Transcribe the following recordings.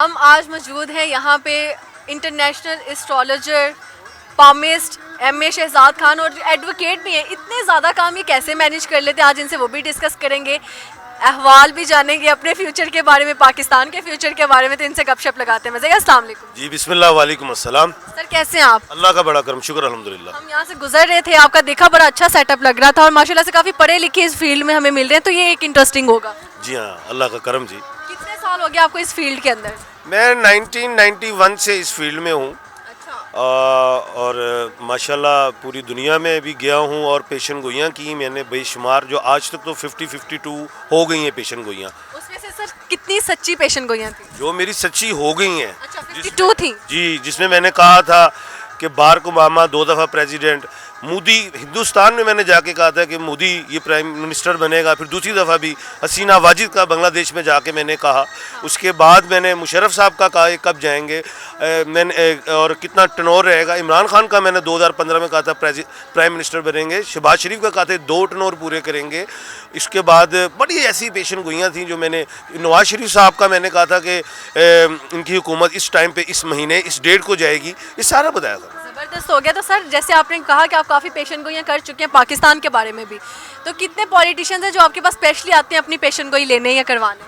हम आज मौजूद हैं यहाँ पे international astrologer, palmist MA. Shahzad Khan और एडवोकेट भी हैं। इतने ज़्यादा काम ये कैसे मैनेज कर लेते हैं, आज इनसे वो भी डिस्कस करेंगे, अहवाल भी जानेंगे अपने फ्यूचर के बारे में, पाकिस्तान के फ्यूचर के बारे में। तो इनसे गपशप लगाते हैं। मज़े। अस्सलाम वालेकुम जी बिस्मिल्लाह, वालेकुम अस्सलाम। सर, कैसे हैं आप? अल्लाह का बड़ा करम, शुक्र अल्हम्दुलिल्लाह। हम यहाँ से गुजर रहे थे, आपका देखा, बड़ा अच्छा सेटअप लग रहा था और माशाल्लाह से काफ़ी पढ़े लिखे इस फील्ड में हमें मिल रहे हैं, तो ये एक इंटरेस्टिंग होगा। जी हाँ, अल्लाह का करम जी। कितने साल हो गए आपको इस फील्ड के अंदर? मैं 1991 से इस फील्ड में हूँ अच्छा। और माशाल्लाह पूरी दुनिया में भी गया हूँ और पेशन गोइयाँ की मैंने बेशुमार, जो आज तक तो 52 हो गई हैं पेशन गोइयाँ। उसमें से सर कितनी सच्ची पेशन गोइयाँ थी? जो मेरी सच्ची हो गई हैं। अच्छा, 52 थी। जी, जिसमें मैंने कहा था कि बाराक ओबामा 2 दफ़ा प्रेसिडेंट, मोदी हिंदुस्तान में मैंने जाके कहा था कि मोदी ये प्राइम मिनिस्टर बनेगा, फिर दूसरी दफ़ा भी हसीना वाजिद का बांग्लादेश में जाके मैंने कहा। उसके बाद मैंने मुशर्रफ साहब का कहा कब जाएंगे, मैंने और कितना टर्नओवर रहेगा। इमरान खान का मैंने 2015 में कहा था प्राइम मिनिस्टर बनेंगे। शहबाज शरीफ का कहा था 2 टर्नओवर पूरे करेंगे। इसके बाद बड़ी ऐसी पेशन गोइयाँ थी जो मैंने, नवाज शरीफ साहब का मैंने कहा था कि इनकी हुकूमत इस टाइम पे, इस महीने, इस डेट को जाएगी। ये सारा बताया था। ज़बरदस्त हो गया। तो सर, जैसे आपने कहा कि आप काफ़ी पेशन गोइयाँ कर चुके हैं पाकिस्तान के बारे में भी, तो कितने पॉलिटिशियंस हैं जो आपके पास स्पेशली आते हैं अपनी पेशन गोई लेने या करवाने?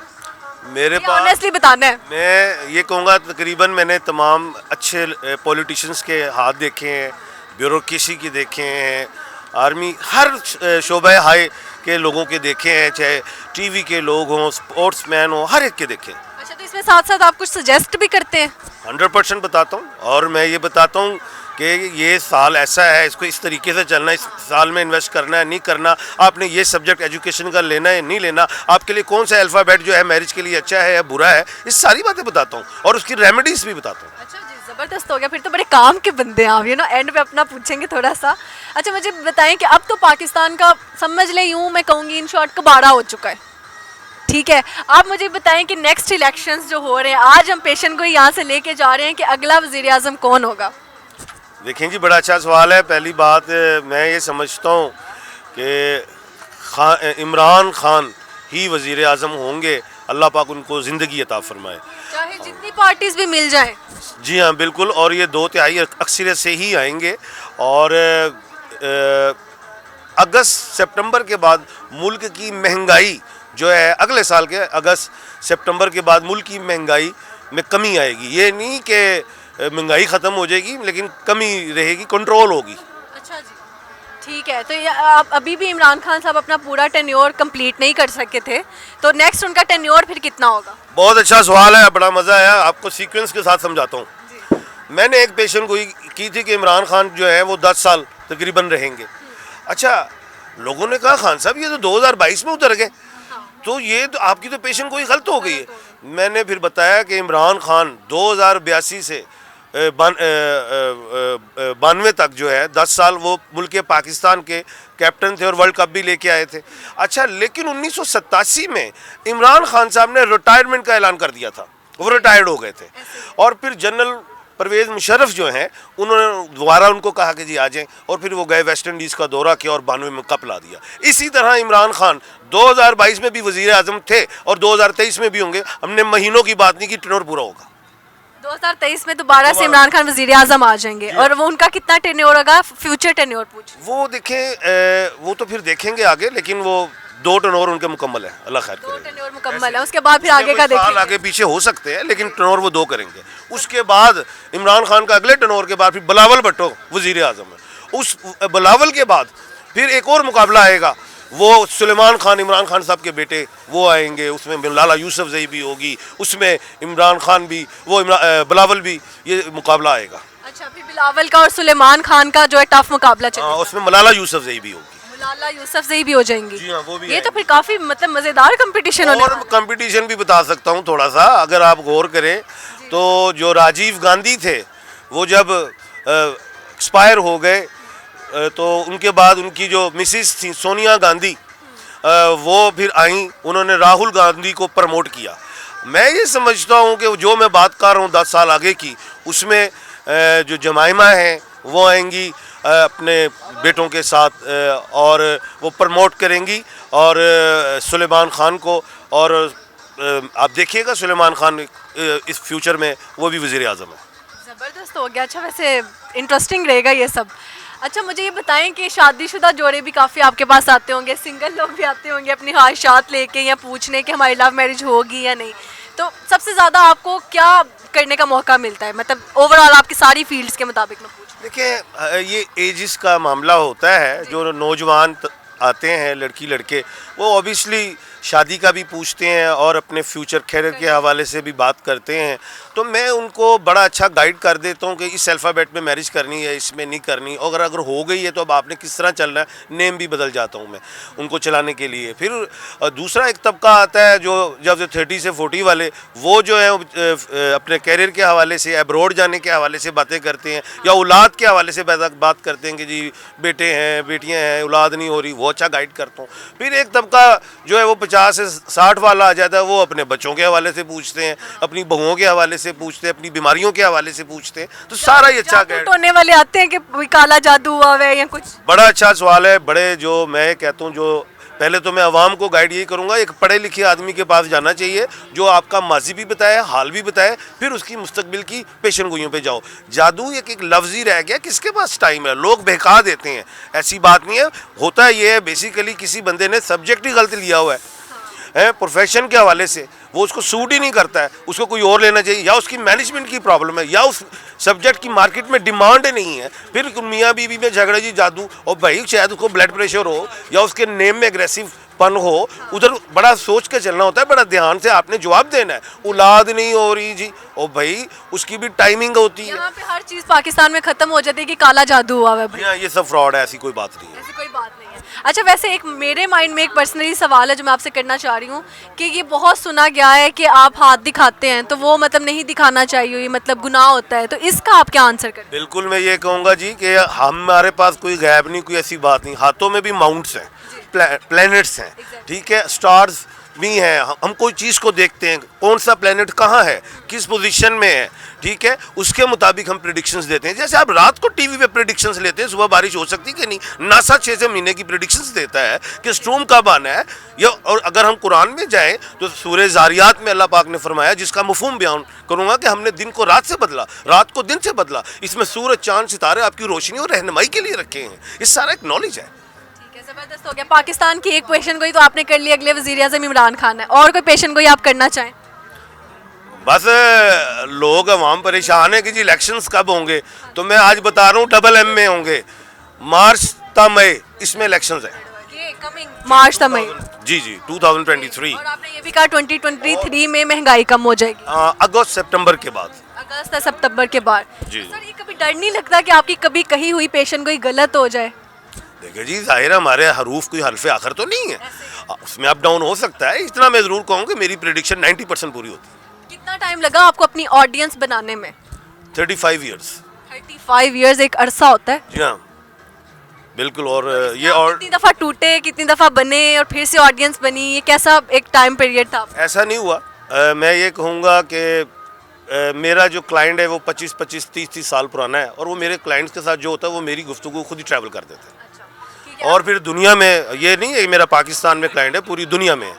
मेरे पास, ऑनेस्टली बताना है। मैं ये कहूँगा तकरीबन मैंने तमाम अच्छे पॉलिटिशियंस के हाथ देखे हैं, ब्यूरोक्रेसी के देखे हैं, आर्मी, हर शोबे हाई के लोगों के देखे हैं, चाहे टीवी के लोग हों, स्पोर्ट्समैन हों, हर एक के देखे। अच्छा, तो इसमें साथ साथ आप कुछ सजेस्ट भी करते हैं? 100% बताता हूँ। और मैं ये बताता हूँ कि ये साल ऐसा है, इसको इस तरीके से चलना है, इस साल में इन्वेस्ट करना है, नहीं करना, आपने ये सब्जेक्ट एजुकेशन का लेना है, नहीं लेना, आपके लिए कौन सा अल्फ़ाबेट जो है मैरिज के लिए अच्छा है या बुरा है, ये सारी बातें बताता हूँ और उसकी रेमेडीज़ भी बताता हूँ। अच्छा जी, ज़बरदस्त हो गया। फिर तो बड़े काम के बंदे हैं आप, एंड पे अपना पूछेंगे थोड़ा सा। अच्छा, मुझे बताएं कि अब तो पाकिस्तान का, समझ लें यूँ मैं कहूँगी इन शॉर्ट, कबाड़ा हो चुका है, ठीक है। आप मुझे बताएं कि नेक्स्ट इलेक्शंस जो हो रहे हैं, आज हम पेशन को यहाँ से लेके जा रहे हैं कि अगला वज़ीर आज़म कौन होगा? देखें जी, बड़ा अच्छा सवाल है। पहली बात, मैं ये समझता हूँ कि इमरान खान ही वज़ीर आज़म होंगे। अल्लाह पाक उनको ज़िंदगी अता फरमाए, चाहे जितनी पार्टीज भी मिल जाएं। जी हाँ, बिल्कुल। और ये 2/3 अक्सरियत से ही आएंगे। और अगस्त सितंबर के बाद मुल्क की महंगाई जो है, अगले साल के अगस्त सितंबर के बाद मुल्क की महंगाई में कमी आएगी। ये नहीं कि महंगाई ख़त्म हो जाएगी, लेकिन कमी रहेगी, कंट्रोल होगी। अच्छा जी, ठीक है। तो ये आप अभी भी इमरान खान साहब अपना पूरा टेन्योर कंप्लीट नहीं कर सके थे, तो नेक्स्ट उनका टेन्योर फिर कितना होगा? बहुत अच्छा सवाल है, बड़ा मज़ा आया। आपको सीक्वेंस के साथ समझाता हूँ। मैंने एक पेशन गोई की थी कि इमरान खान जो है वो 10 साल तकरीबन रहेंगे। अच्छा, लोगों ने कहा खान साहब ये तो 2022 में उतर गए, तो ये तो आपकी तो पेशन गोई गलत हो गई है। मैंने फिर बताया कि इमरान खान 2082 से 92 तक जो है 10 साल वो मुल्क पाकिस्तान के कैप्टन थे और वर्ल्ड कप भी लेके आए थे। अच्छा, लेकिन 1987 में इमरान खान साहब ने रिटायरमेंट का ऐलान कर दिया था, वो रिटायर्ड हो गए थे। और फिर जनरल परवेज़ मुशर्रफ जो हैं, उन्होंने दोबारा उनको कहा कि जी आ जाएं, और फिर वो गए, वेस्ट इंडीज़ का दौरा किया और 92 में कप ला दिया। इसी तरह इमरान खान 2022 में भी वज़ीर आज़म थे और 2023 में भी होंगे। हमने महीनों की बात नहीं की, टेन्योर पूरा होगा। 2023 में दोबारा से इमरान खान वज़ीर आज़म आ जाएंगे। और वो उनका कितना टेन्योर होगा, फ्यूचर टेन्योर पूछ? वो देखें, वो तो फिर देखेंगे आगे, लेकिन वो 2 टर्नओवर उनके मुकम्मल है। अल्लाह खैर करे। 2 टेन्योर मुकम्मल है, उसके बाद फिर आगे का देखेंगे। आगे पीछे हो सकते हैं, लेकिन टर्नओवर वो 2 करेंगे। उसके बाद इमरान खान का अगले टर्नओवर के बाद फिर बिलावल भुट्टो वज़ीर आज़म है। उस बिलावल के बाद फिर एक और मुकाबला आएगा, वो सुलेमान खान, इमरान खान साहब के बेटे, वो आएंगे। उसमें मलाला यूसुफजई भी होगी, उसमें इमरान खान भी, वो बिलावल भी, ये मुकाबला आएगा। अच्छा, फिर बिलावल का और सुलेमान खान का जो है टफ मुकाबला चलेगा। उसमें मलाला यूसुफजई भी होगी। मलाला यूसुफजई भी हो जाएंगी। जी हाँ, वो भी ये तो फिर काफी मतलब मजेदार कंपटीशन होने और कंपटीशन भी बता सकता हूँ थोड़ा सा, अगर आप गौर करें तो जो राजीव गांधी थे, वो जब एक्सपायर हो गए, तो उनके बाद उनकी जो मिसिस थी सोनिया गांधी, वो फिर आई, उन्होंने राहुल गांधी को प्रमोट किया। मैं ये समझता हूँ कि जो मैं बात कर रहा हूँ 10 साल आगे की, उसमें जो जमाइमा हैं वो आएंगी अपने बेटों के साथ, और वो प्रमोट करेंगी और सुलेमान खान को, और आप देखिएगा सुलेमान खान इस फ्यूचर में वो भी वज़ीर आज़म है। ज़बरदस्त हो गया। अच्छा वैसे इंटरेस्टिंग रहेगा ये सब। अच्छा मुझे ये बताएं कि शादीशुदा जोड़े भी काफ़ी आपके पास आते होंगे, सिंगल लोग भी आते होंगे अपनी ख्वाहिशात लेके या पूछने कि हमारी लव मैरिज होगी या नहीं, तो सबसे ज़्यादा आपको क्या करने का मौका मिलता है, मतलब ओवरऑल आपकी सारी फील्ड्स के मुताबिक मैं पूछ। देखिए ये एजिस का मामला होता है। जो नौजवान आते हैं लड़की लड़के, वो ऑब्वियसली शादी का भी पूछते हैं और अपने फ्यूचर कैरियर के हवाले से भी बात करते हैं। तो मैं उनको बड़ा अच्छा गाइड कर देता हूँ कि इस अल्फ़ाबेट में मैरिज करनी है, इसमें नहीं करनी। अगर हो गई है तो अब आपने किस तरह चलना है, नेम भी बदल जाता हूँ मैं उनको चलाने के लिए। फिर दूसरा एक तबका आता है जो जब 30 से 40 वाले, वो जो है अपने कैरियर के हवाले से, एब्रॉड जाने के हवाले से बातें करते हैं या औलाद के हवाले से बात करते हैं कि जी बेटे हैं, बेटियाँ हैं, औलाद नहीं हो रही, वो अच्छा गाइड करता हूँ। फिर एक तबका जो है वो 50 से 60 वाला आ जाता है, वो अपने बच्चों के हवाले से पूछते हैं, अपनी बहुओं के हवाले से पूछते हैं, अपनी बीमारियों के हवाले से पूछते हैं। तो सारा ही अच्छा गाइड। टोने वाले आते हैं कि कोई काला जादू हुआ है या कुछ। बड़ा अच्छा सवाल है। बड़े जो मैं कहता हूँ, जो पहले तो मैं आवाम को गाइड यही करूँगा, एक पढ़े लिखे आदमी के पास जाना चाहिए जो आपका माजी भी बताए, हाल भी बताए, फिर उसकी मुस्तकबिल की पेशन गोइयों पे जाओ। जादू एक लफ्ज़ ही रह गया, किसके पास टाइम है, लोग बहका देते हैं। ऐसी बात नहीं है। होता ये है बेसिकली किसी बंदे ने सब्जेक्ट ही गलत लिया हुआ है प्रोफेशन के हवाले से, वो उसको सूट ही नहीं करता है, उसको कोई और लेना चाहिए, या उसकी मैनेजमेंट की प्रॉब्लम है, या उस सब्जेक्ट की मार्केट में डिमांड नहीं है। फिर मियाँ बीवी में झगड़े जी जादू, और भाई शायद उसको ब्लड प्रेशर हो या उसके नेम में एग्रेसिव पन हो, उधर बड़ा सोच के चलना होता है, बड़ा ध्यान से आपने जवाब देना है। औलाद नहीं हो रही जी, और भाई उसकी भी टाइमिंग होती है। यहाँ पे हर चीज़ पाकिस्तान में ख़त्म हो जाती है कि काला जादू हुआ है भाई। हाँ, ये सब फ्रॉड है, ऐसी कोई बात नहीं है। ऐसी कोई बात नहीं है। अच्छा वैसे एक मेरे माइंड में एक पर्सनली सवाल है जो मैं आपसे करना चाह रही हूँ कि ये बहुत सुना गया है कि आप हाथ दिखाते हैं तो वो मतलब नहीं दिखाना चाहिए, ये मतलब गुनाह होता है, तो इसका आप क्या आंसर करें? बिल्कुल मैं ये कहूँगा जी कि हमारे पास कोई गैब नहीं, कोई ऐसी बात नहीं। हाथों में भी माउंट्स हैं, प्लैनेट्स हैं, ठीक है, स्टार्स भी हैं। हम कोई चीज़ को देखते हैं, कौन सा प्लैनेट कहाँ है, किस पोजीशन में है, ठीक है, उसके मुताबिक हम प्रेडिक्शंस देते हैं। जैसे आप रात को टीवी पे प्रेडिक्शंस लेते हैं सुबह बारिश हो सकती है कि नहीं, नासा 6 महीने की प्रेडिक्शंस देता है कि स्ट्रोम कब आना है। या और अगर हम कुरान में जाएं तो सूरह ज़ारियात में अल्लाह पाक ने फरमाया, जिसका मफहूम बयान करूँगा, कि हमने दिन को रात से बदला, रात को दिन से बदला। इसमें सूरज चांद सितारे आपकी रोशनी और रहनुमाई के लिए रखे हैं। ये सारा एक नॉलेज है। जबरदस्त हो गया। पाकिस्तान की एक पेशन गोई तो आपने कर ली, अगले वज़ीर आज़म इमरान खान है, और कोई पेशन गोई आप करना चाहें? बस लोग अवाम परेशान है कि जी इलेक्शंस कब होंगे, तो मैं आज बता रहा हूँ MM में होंगे, मार्च ता मई इसमें इलेक्शंस है। मार्च ता मई जी 2023। और आपने ये भी कहा 2023 में महंगाई कम हो जाएगी। अगस्त सितंबर के बाद। अगस्त या सितंबर के बाद जी। सर ये कभी डर नहीं लगता कि आपकी कभी कही हुई पेशन गोई गलत हो जाए? देखिए जी, जाहिर है हमारे हरूफ कोई हरफ आखिर तो नहीं है, उसमें अप डाउन हो सकता है। इतना मैं ज़रूर कहूँ कि मेरी प्रेडिक्शन 90% पूरी होती है। कितना टाइम लगा आपको अपनी ऑडियंस बनाने में? 35 ईयर्स। 35 ईयर्स एक अरसा होता है। जी हाँ बिल्कुल। और ये और कितनी दफ़ा टूटे, कितनी दफ़ा बने और फिर से ऑडियंस बनी, ये कैसा एक टाइम पीरियड था? ऐसा नहीं हुआ। मैं ये कहूँगा कि मेरा जो क्लाइंट है वो 25, 30 साल पुराना है, और वो मेरे क्लाइंट्स के साथ जो होता है वो मेरी गुफ्तगू खुद ही ट्रैवल कर देते हैं। और फिर दुनिया में ये नहीं है मेरा पाकिस्तान में क्लाइंट है, पूरी दुनिया में है।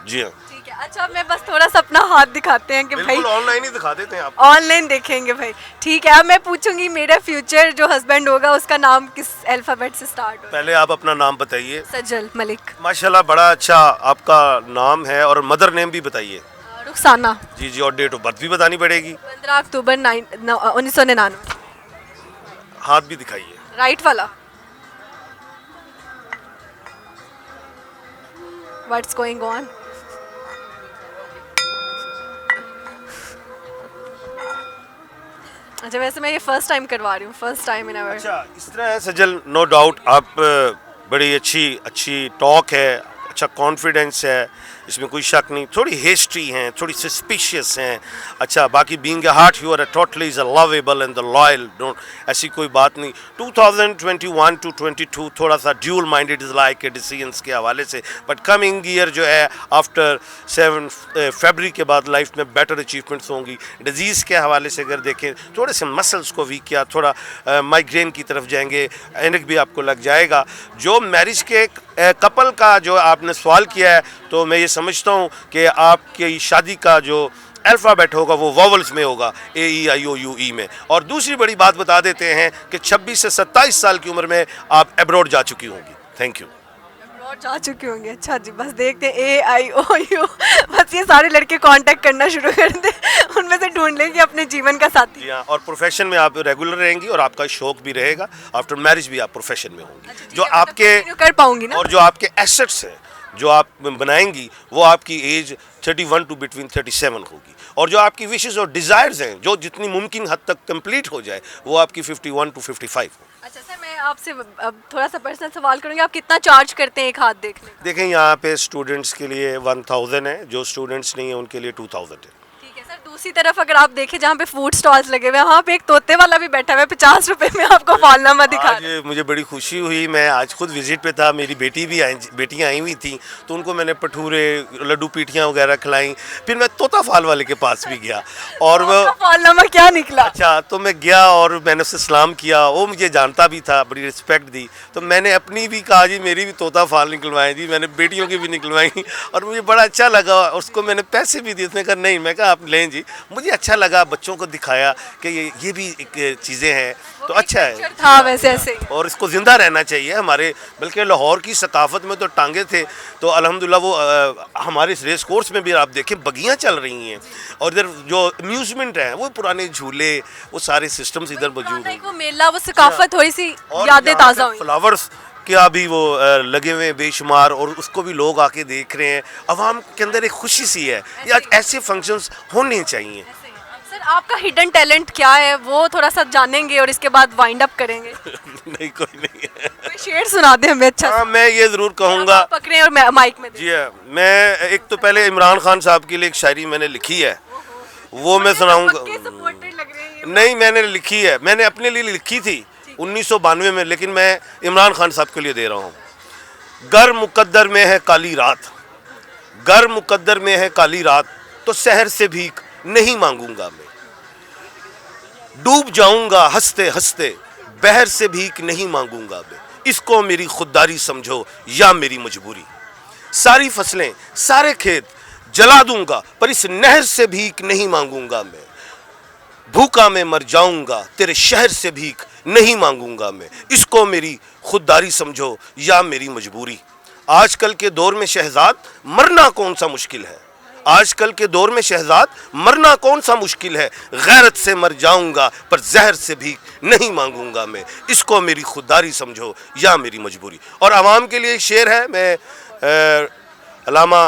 जी हाँ ठीक है। अच्छा मैं बस थोड़ा सा अपना हाथ दिखाते हैं कि भाई ऑनलाइन ही दिखा देते हैं आप। ऑनलाइन देखेंगे भाई। ठीक है, अब मैं पूछूंगी मेरा फ्यूचर जो हस्बैंड होगा उसका नाम किस अल्फाबेट से स्टार्ट होगा? पहले आप अपना नाम बताइए। सज्जल मलिक। माशाल्लाह बड़ा अच्छा आपका नाम है, और मदर नेम भी बताइए। रुखसाना। जी और डेट ऑफ बर्थ भी बतानी पड़ेगी। 15 अक्टूबर 1999। हाथ भी दिखाइए। राइट वाला। What's going on? अच्छा वैसे मैं ये फर्स्ट टाइम करवा रही हूँ, फर्स्ट टाइम इन एवर। अच्छा इस तरह है सजल, नो डाउट आप बड़ी अच्छी टॉक है, अच्छा कॉन्फिडेंस है, इसमें कोई शक नहीं। थोड़ी हेस्टी हैं, थोड़ी सस्पिशियस हैं। अच्छा बाकी being a heart you are totally is a lovable and the loyal, don't, ऐसी कोई बात नहीं। 2021 to 22 थोड़ा सा ड्यूल माइंडेड इज लाइक के डिसीजंस के हवाले से, बट कमिंग ईयर जो है आफ्टर 7 फरवरी के बाद लाइफ में बेटर अचीवमेंट्स होंगी। डिजीज़ के हवाले से अगर देखें, थोड़े से मसल्स को वीक किया, थोड़ा माइग्रेन की तरफ जाएंगे, एनक भी आपको लग जाएगा। जो मैरिज के कपल का जो आपने सवाल किया है, तो मैं ये समझता हूँ कि आपकी शादी का जो अल्फ़ाबेट होगा वो वॉवल्स में होगा, AEIOUE में। और दूसरी बड़ी बात बता देते हैं कि 26 से 27 साल की उम्र में आप एब्रॉड जा चुकी होंगी। Thank you. और जा चुके होंगे। अच्छा जी, बस देखते हैं AIOU, बस ये सारे लड़के कांटेक्ट करना शुरू कर दे, उनमें से ढूंढ लेंगे अपने जीवन का साथी। जी हाँ, और प्रोफेशन में आप रेगुलर रहेंगी और आपका शौक भी रहेगा। आफ्टर मैरिज भी आप प्रोफेशन में होंगी। जो आपके कर पाऊंगी ना। और जो आपके एसेट्स हैं जो आप बनाएंगी वो आपकी एज 31 टू बिटवीन 37 होगी। और जो आपकी विशेस और डिज़ायर्स हैं जो जितनी मुमकिन हद तक कंप्लीट हो जाए वो आपकी 51 टू 55 हो। अच्छा सर, मैं आपसे अब थोड़ा सा पर्सनल सवाल करूंगी, आप कितना चार्ज करते हैं एक हाथ देखने का? देखें, यहाँ पे स्टूडेंट्स के लिए 1000 है, जो स्टूडेंट्स नहीं है उनके लिए 2000 है। ठीक है सर, दूसरी तरफ अगर आप देखें जहाँ पे फूड स्टॉल्स लगे हुए हैं, वहाँ पे एक तोते वाला भी बैठा हुआ है, 50 रुपए में आपको फालनामा दिखा रहा है। आज मुझे बड़ी खुशी हुई, मैं आज खुद विजिट पे था, मेरी बेटियाँ आई हुई थी, तो उनको मैंने भटूरे, लड्डू पीठियाँ वगैरह खिलाई। फिर मैं तोता फाल वाले के पास भी गया और वो आपका फालनामा क्या निकला? अच्छा, तो मैं गया और मैंने उससे सलाम किया, वो मुझे जानता भी था, बड़ी रिस्पेक्ट दी। तो मैंने अपनी भी कहा जी मेरी भी तोता फाल निकलवाएं जी, मैंने बेटियों की भी निकलवाई और मुझे बड़ा अच्छा लगा। उसको मैंने पैसे भी दिए, उसने कहा नहीं, मैं कहा आप लें जी। मुझे अच्छा लगा, बच्चों को दिखाया कि ये भी एक चीज़ें हैं, तो अच्छा है। था वैसे ऐसे ही। और इसको ज़िंदा रहना चाहिए हमारे, बल्कि लाहौर की सकाफत में तो टांगे थे, तो अल्हम्दुलिल्लाह वो हमारे इस रेस कोर्स में भी आप देखें बगियाँ चल रही हैं और इधर जो अम्यूज़मेंट है वो पुराने झूले, वो सारे सिस्टम्स इधर मौजूद हैं। वो मेला, वो सकाफत हुई सी, और यादें यहाँ ताज़ा पे हुई। फ्लावर्स क्या भी वो लगे हुए हैं बेशुमार, और उसको भी लोग आके देख रहे हैं। अवाम के अंदर एक खुशी सी है, या ऐसे फंक्शंस होने चाहिए। सर, आपका हिडन टैलेंट क्या है वो थोड़ा सा जानेंगे और इसके बाद वाइंड अप करेंगे। नहीं, कोई नहीं है। कोई शेर सुना दे हमें अच्छा सा। हाँ, मैं ये ज़रूर कहूँगा। आप पकड़े और माइक में दें। जी हाँ, मैं एक तो पहले इमरान खान साहब के लिए एक शायरी मैंने लिखी है, वो मैं सुनाऊँगा। पक्के supported लग रहे हैं ये। नहीं, मैंने लिखी है, मैंने अपने लिए लिखी थी 1992 में, लेकिन मैं इमरान खान साहब के लिए दे रहा हूँ। गर मुकद्दर में है काली रात, गर मुकद्दर में है काली रात, तो शहर से भीख नहीं मांगूंगा मैं। डूब जाऊंगा हंसते हंसते, बहर से भीख नहीं मांगूंगा मैं। इसको मेरी खुददारी समझो या मेरी मजबूरी। सारी फसलें, सारे खेत जला दूंगा, पर इस नहर से भीख नहीं मांगूंगा मैं। भूखा मैं मर जाऊंगा, तेरे शहर से भीख नहीं मांगूंगा मैं। इसको मेरी खुददारी समझो या मेरी मजबूरी। आजकल के दौर में शहजाद मरना कौन सा मुश्किल है, आजकल के दौर में शहजाद मरना कौन सा मुश्किल है। गैरत से मर जाऊंगा, पर जहर से भीख नहीं मांगूंगा मैं। इसको मेरी खुददारी समझो या मेरी मजबूरी। और आवाम के लिए एक शेर है, मैं अल्लामा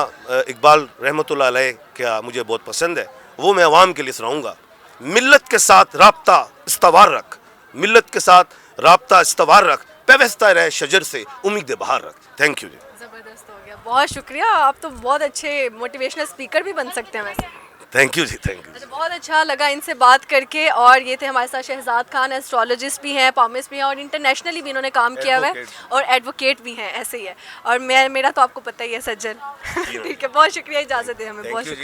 इकबाल रहमतुल्लाह अलैह का मुझे बहुत पसंद है, वो मैं आवाम के लिए सुनाऊंगा। मिल्लत के साथ राब्ता इस्तवार रख, मिल्लत के साथ राब्ता इस्तवार रख, पेवस्ता रहे शजर से उम्मीद बहार रख। थैंक यू जी। जबरदस्त हो गया, बहुत शुक्रिया। आप तो बहुत अच्छे मोटिवेशनल स्पीकर भी बन सकते हैं वैसे। Thank you ji, thank you. अच्छा, बहुत अच्छा लगा इनसे बात करके। और ये थे हमारे साथ शहजाद खान, एस्ट्रोलॉजिस्ट भी हैं, पामिस्ट भी हैं और इंटरनेशनली भी इन्होंने काम किया हुआ है और एडवोकेट भी हैं, ऐसे ही है। और मेरा तो आपको पता ही है सज्जन। ठीक है, बहुत शुक्रिया, इजाज़त दें हमें, बहुत शुक्रिया।